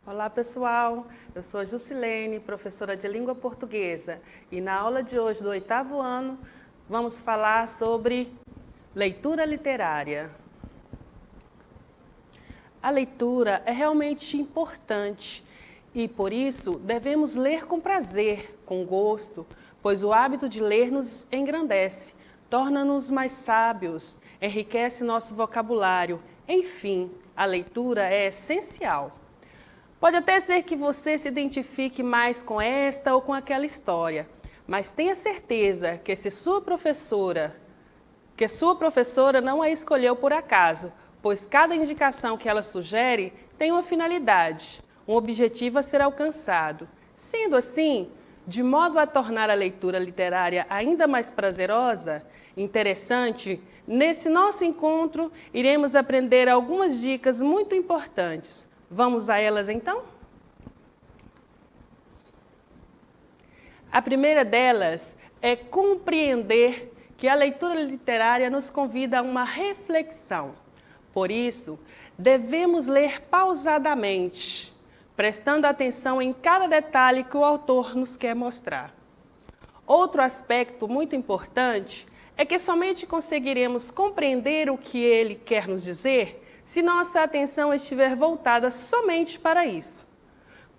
Olá pessoal, eu sou a Jusilene, professora de língua portuguesa e na aula de hoje do 8º ano vamos falar sobre leitura literária. A leitura é realmente importante e por isso devemos ler com prazer, com gosto, pois o hábito de ler nos engrandece, torna-nos mais sábios, enriquece nosso vocabulário, enfim, a leitura é essencial. Pode até ser que você se identifique mais com esta ou com aquela história, mas tenha certeza que sua professora não a escolheu por acaso, pois cada indicação que ela sugere tem uma finalidade, um objetivo a ser alcançado. Sendo assim, de modo a tornar a leitura literária ainda mais prazerosa, interessante, nesse nosso encontro iremos aprender algumas dicas muito importantes. Vamos a elas, então? A primeira delas é compreender que a leitura literária nos convida a uma reflexão. Por isso, devemos ler pausadamente, prestando atenção em cada detalhe que o autor nos quer mostrar. Outro aspecto muito importante é que somente conseguiremos compreender o que ele quer nos dizer se nossa atenção estiver voltada somente para isso.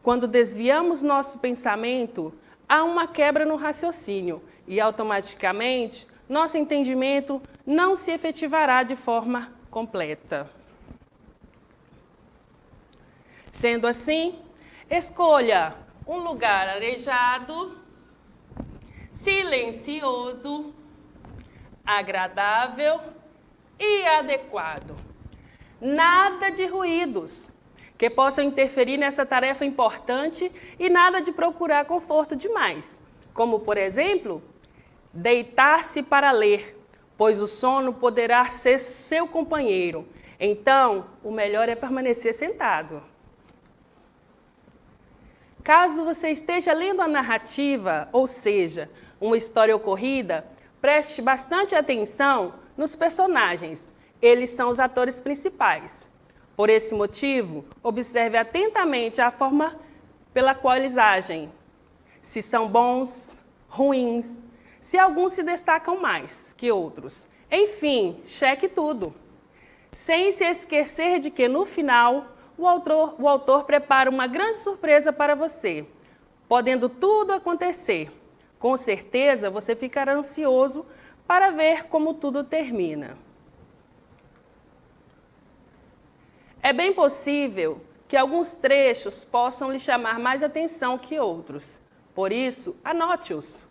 Quando desviamos nosso pensamento, há uma quebra no raciocínio e, automaticamente, nosso entendimento não se efetivará de forma completa. Sendo assim, escolha um lugar arejado, silencioso, agradável e adequado. Nada de ruídos que possam interferir nessa tarefa importante e nada de procurar conforto demais, como, por exemplo, deitar-se para ler, pois o sono poderá ser seu companheiro. Então, o melhor é permanecer sentado. Caso você esteja lendo a narrativa, ou seja, uma história ocorrida, preste bastante atenção nos personagens. Eles são os atores principais. Por esse motivo, observe atentamente a forma pela qual eles agem. Se são bons, ruins, se alguns se destacam mais que outros. Enfim, cheque tudo. Sem se esquecer de que, no final, o autor prepara uma grande surpresa para você. Podendo tudo acontecer, com certeza você ficará ansioso para ver como tudo termina. É bem possível que alguns trechos possam lhe chamar mais atenção que outros. Por isso, anote-os.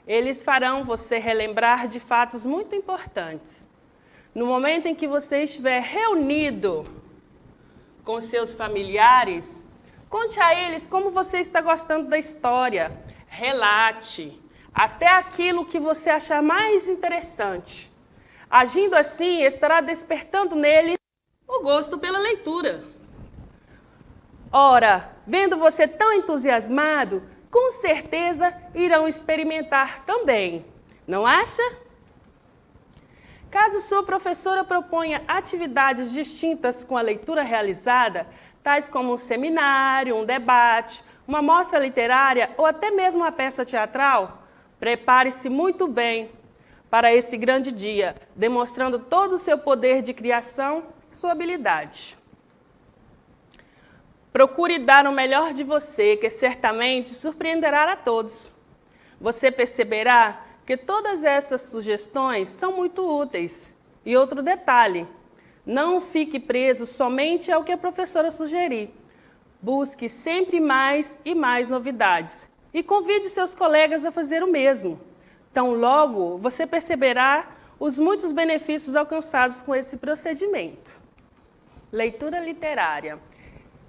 Eles farão você relembrar de fatos muito importantes. No momento em que você estiver reunido com seus familiares, conte a eles como você está gostando da história. Relate até aquilo que você achar mais interessante. Agindo assim, estará despertando nele o gosto pela leitura. Ora, vendo você tão entusiasmado, com certeza irão experimentar também, não acha? Caso sua professora proponha atividades distintas com a leitura realizada, tais como um seminário, um debate, uma mostra literária ou até mesmo uma peça teatral, prepare-se muito bem para esse grande dia, demonstrando todo o seu poder de criação e sua habilidade. Procure dar o melhor de você, que certamente surpreenderá a todos. Você perceberá que todas essas sugestões são muito úteis. E outro detalhe, não fique preso somente ao que a professora sugerir. Busque sempre mais e mais novidades e convide seus colegas a fazer o mesmo. Tão logo você perceberá os muitos benefícios alcançados com esse procedimento. Leitura literária.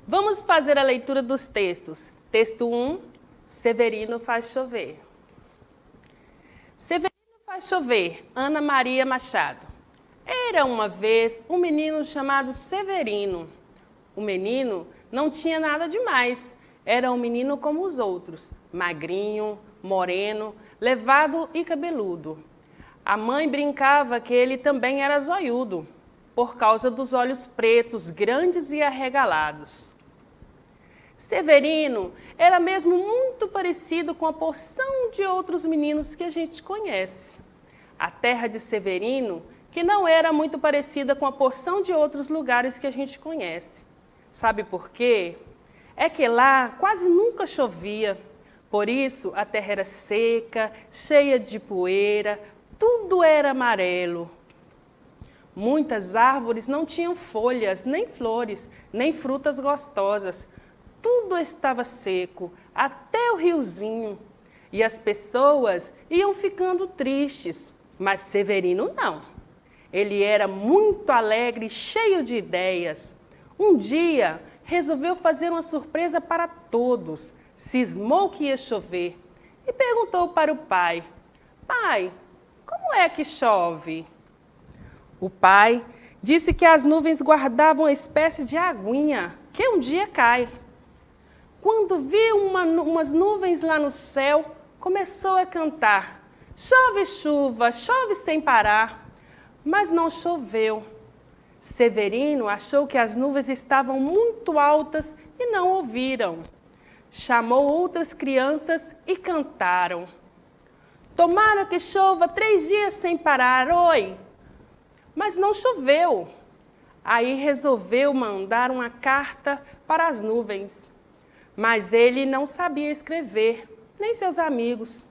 Vamos fazer a leitura dos textos. Texto 1, Severino faz chover. Severino faz chover, Ana Maria Machado. Era uma vez um menino chamado Severino. O menino não tinha nada demais. Era um menino como os outros, magrinho, moreno, levado e cabeludo. A mãe brincava que ele também era zoiudo, por causa dos olhos pretos, grandes e arregalados. Severino era mesmo muito parecido com a porção de outros meninos que a gente conhece. A terra de Severino, que não era muito parecida com a porção de outros lugares que a gente conhece. Sabe por quê? É que lá quase nunca chovia. Por isso, a terra era seca, cheia de poeira, tudo era amarelo. Muitas árvores não tinham folhas, nem flores, nem frutas gostosas. Tudo estava seco, até o riozinho. E as pessoas iam ficando tristes, mas Severino não. Ele era muito alegre e cheio de ideias. Um dia, resolveu fazer uma surpresa para todos. Cismou que ia chover e perguntou para o pai: Pai, como é que chove? O pai disse que as nuvens guardavam uma espécie de aguinha que um dia cai. Quando viu umas nuvens lá no céu, começou a cantar: chove chuva, chove sem parar. Mas não choveu. Severino achou que as nuvens estavam muito altas e não ouviram. Chamou outras crianças e cantaram: tomara que chova 3 dias sem parar, oi! Mas não choveu. Aí resolveu mandar uma carta para as nuvens. Mas ele não sabia escrever, nem seus amigos.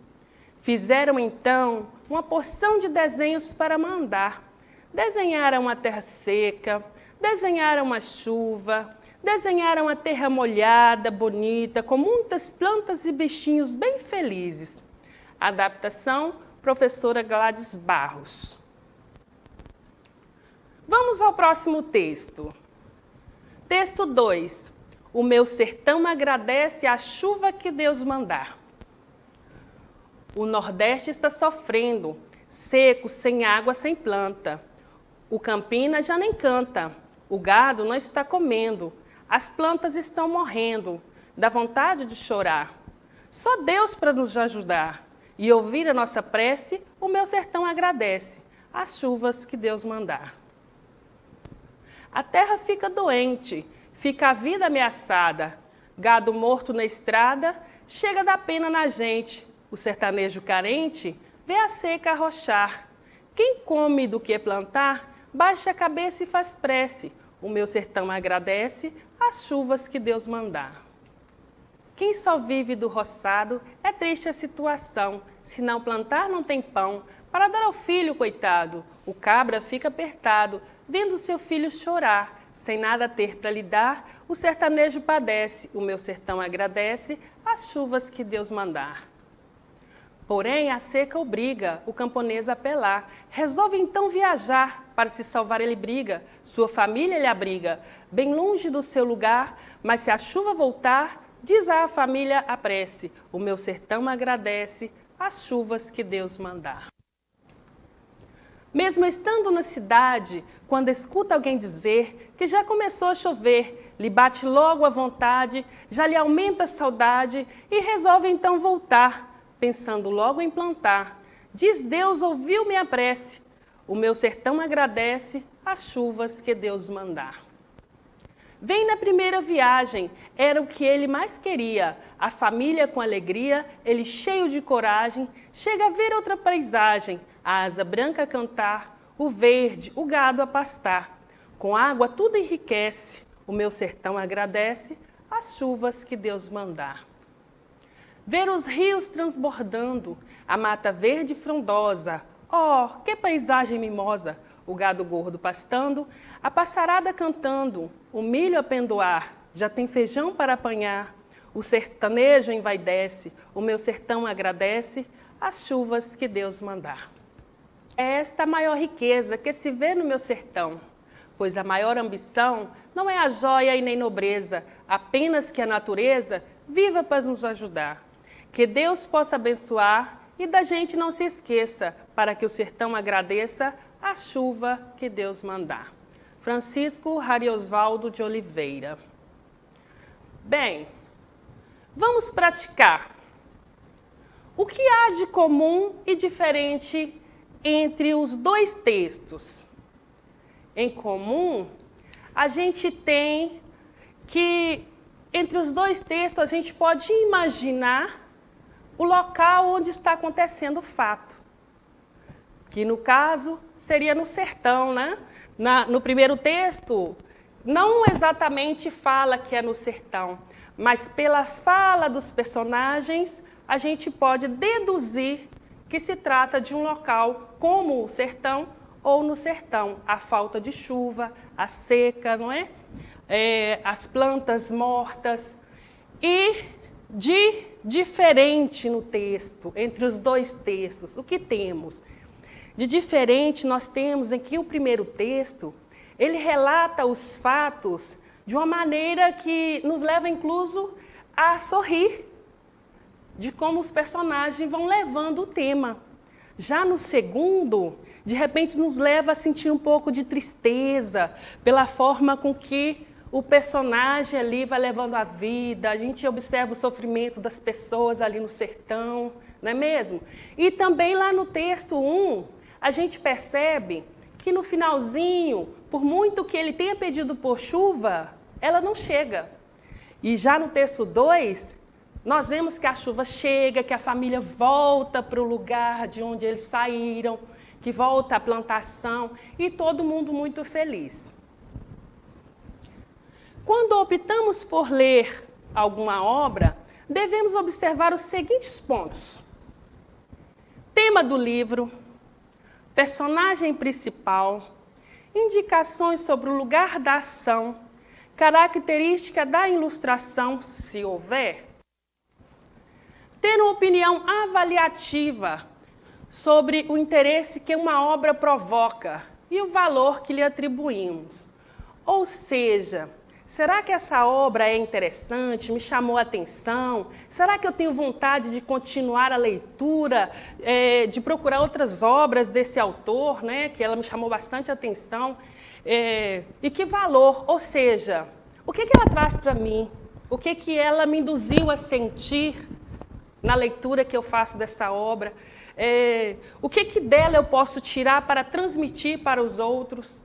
Fizeram então uma porção de desenhos para mandar. Desenharam a terra seca, desenharam uma chuva, desenharam a terra molhada, bonita, com muitas plantas e bichinhos bem felizes. Adaptação, professora Gladys Barros. Vamos ao próximo texto. Texto 2. O meu sertão agradece a chuva que Deus mandar. O Nordeste está sofrendo, seco, sem água, sem planta. O Campina já nem canta, o gado não está comendo, as plantas estão morrendo, dá vontade de chorar. Só Deus para nos ajudar e ouvir a nossa prece, o meu sertão agradece as chuvas que Deus mandar. A terra fica doente, fica a vida ameaçada, gado morto na estrada, chega da pena na gente. O sertanejo carente vê a seca arrochar. Quem come do que plantar, baixa a cabeça e faz prece. O meu sertão agradece as chuvas que Deus mandar. Quem só vive do roçado, é triste a situação. Se não plantar, não tem pão para dar ao filho, coitado. O cabra fica apertado, vendo seu filho chorar. Sem nada ter para lhe dar, o sertanejo padece. O meu sertão agradece as chuvas que Deus mandar. Porém, a seca obriga o camponês a apelar. Resolve então viajar, para se salvar ele briga. Sua família ele abriga, bem longe do seu lugar. Mas se a chuva voltar, diz à família a prece. O meu sertão agradece as chuvas que Deus mandar. Mesmo estando na cidade, quando escuta alguém dizer que já começou a chover, lhe bate logo a vontade, já lhe aumenta a saudade e resolve então voltar, pensando logo em plantar. Diz Deus ouviu minha prece, o meu sertão agradece as chuvas que Deus mandar. Vem na primeira viagem, era o que ele mais queria, a família com alegria, ele cheio de coragem, chega a ver outra paisagem, a asa branca a cantar, o verde, o gado a pastar. Com água tudo enriquece, o meu sertão agradece as chuvas que Deus mandar. Ver os rios transbordando, a mata verde e frondosa, oh, que paisagem mimosa! O gado gordo pastando, a passarada cantando, o milho a pendoar, já tem feijão para apanhar. O sertanejo envaidece, o meu sertão agradece as chuvas que Deus mandar. É esta a maior riqueza que se vê no meu sertão, pois a maior ambição não é a joia e nem nobreza, apenas que a natureza viva para nos ajudar. Que Deus possa abençoar e da gente não se esqueça, para que o sertão agradeça a chuva que Deus mandar. Francisco Hariosvaldo de Oliveira. Bem, vamos praticar. O que há de comum e diferente entre os dois textos? Em comum, a gente tem que entre os dois textos, a gente pode imaginar o local onde está acontecendo o fato, que no caso seria no sertão, né? No primeiro texto, não exatamente fala que é no sertão, mas pela fala dos personagens, a gente pode deduzir que se trata de um local como o sertão ou no sertão. A falta de chuva, a seca, não é? As plantas mortas. E de diferente no texto, entre os dois textos, o que temos? De diferente, nós temos em que o primeiro texto, ele relata os fatos de uma maneira que nos leva, incluso, a sorrir, de como os personagens vão levando o tema. Já no segundo, de repente, nos leva a sentir um pouco de tristeza, pela forma com que o personagem ali vai levando a vida, a gente observa o sofrimento das pessoas ali no sertão, não é mesmo? E também lá no texto 1, a gente percebe que no finalzinho, por muito que ele tenha pedido por chuva, ela não chega. E já no texto 2, nós vemos que a chuva chega, que a família volta para o lugar de onde eles saíram, que volta à plantação e todo mundo muito feliz. Quando optamos por ler alguma obra, devemos observar os seguintes pontos: tema do livro, personagem principal, indicações sobre o lugar da ação, característica da ilustração, se houver. Ter uma opinião avaliativa sobre o interesse que uma obra provoca e o valor que lhe atribuímos. Ou seja, será que essa obra é interessante, me chamou a atenção? Será que eu tenho vontade de continuar a leitura, de procurar outras obras desse autor, né, que ela me chamou bastante atenção? E que valor? Ou seja, o que ela traz para mim? O que ela me induziu a sentir na leitura que eu faço dessa obra? O que dela eu posso tirar para transmitir para os outros?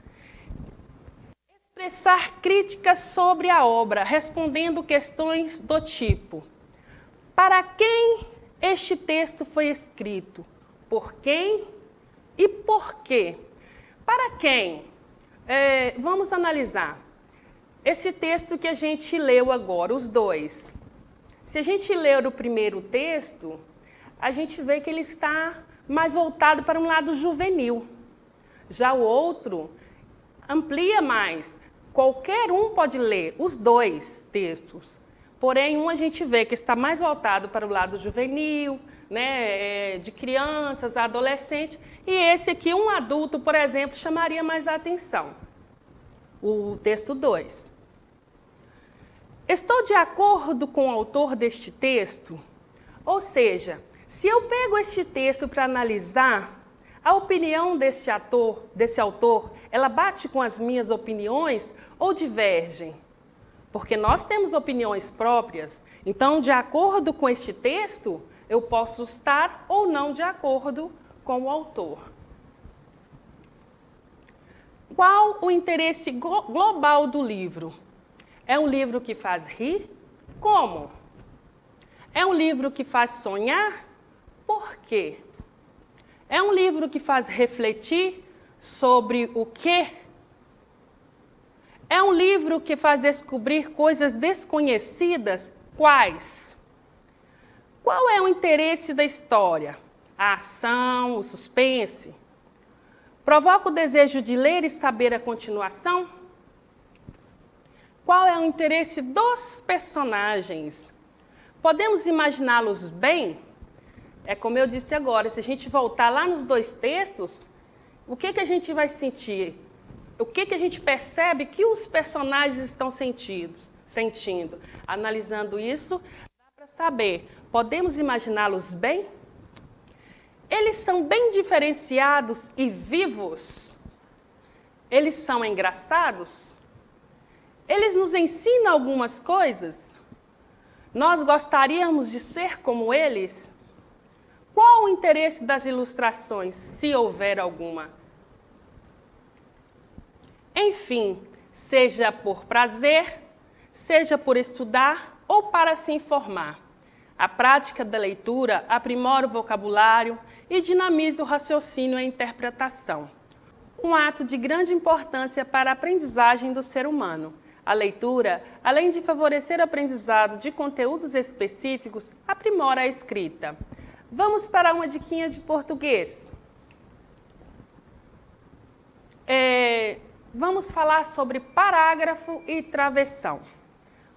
Expressar críticas sobre a obra, respondendo questões do tipo: para quem este texto foi escrito? Por quem e por quê? Para quem? Vamos analisar. Esse texto que a gente leu agora, os dois. Se a gente ler o primeiro texto, a gente vê que ele está mais voltado para um lado juvenil. Já o outro amplia mais. Qualquer um pode ler os dois textos, porém um a gente vê que está mais voltado para o lado juvenil, né, de crianças, adolescentes, e esse aqui, um adulto, por exemplo, chamaria mais a atenção, o texto 2. Estou de acordo com o autor deste texto? Ou seja, se eu pego este texto para analisar, a opinião desse autor, ela bate com as minhas opiniões ou divergem? Porque nós temos opiniões próprias, então, de acordo com este texto, eu posso estar ou não de acordo com o autor. Qual o interesse global do livro? É um livro que faz rir? Como? É um livro que faz sonhar? Por quê? É um livro que faz refletir sobre o quê? É um livro que faz descobrir coisas desconhecidas? Quais? Qual é o interesse da história? A ação, o suspense? Provoca o desejo de ler e saber a continuação? Qual é o interesse dos personagens? Podemos imaginá-los bem? É como eu disse agora, se a gente voltar lá nos dois textos, o que a gente vai sentir? O que a gente percebe que os personagens estão sentindo? Analisando isso, dá para saber, podemos imaginá-los bem? Eles são bem diferenciados e vivos? Eles são engraçados? Eles nos ensinam algumas coisas? Nós gostaríamos de ser como eles? Qual o interesse das ilustrações, se houver alguma? Enfim, seja por prazer, seja por estudar ou para se informar. A prática da leitura aprimora o vocabulário e dinamiza o raciocínio e a interpretação. Um ato de grande importância para a aprendizagem do ser humano. A leitura, além de favorecer o aprendizado de conteúdos específicos, aprimora a escrita. Vamos para uma diquinha de português. Vamos falar sobre parágrafo e travessão.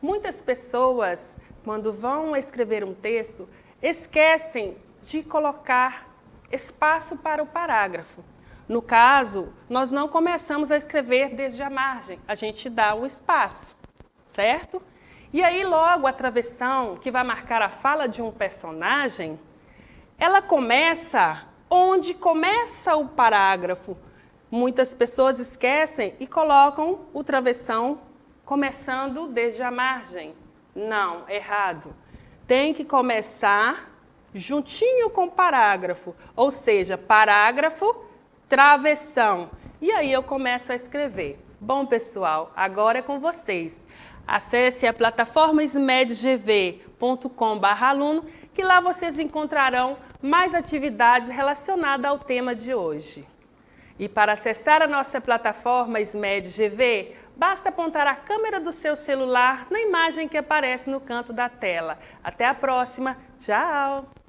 Muitas pessoas, quando vão escrever um texto, esquecem de colocar espaço para o parágrafo. No caso, nós não começamos a escrever desde a margem, a gente dá o espaço, certo? E aí logo a travessão, que vai marcar a fala de um personagem, ela começa onde começa o parágrafo. Muitas pessoas esquecem e colocam o travessão começando desde a margem. Não, errado. Tem que começar juntinho com o parágrafo, ou seja, parágrafo, travessão. E aí eu começo a escrever. Bom, pessoal, agora é com vocês. Acesse a plataforma smedgv.com/aluno, que lá vocês encontrarão mais atividades relacionadas ao tema de hoje. E para acessar a nossa plataforma SMED-GV, basta apontar a câmera do seu celular na imagem que aparece no canto da tela. Até a próxima. Tchau!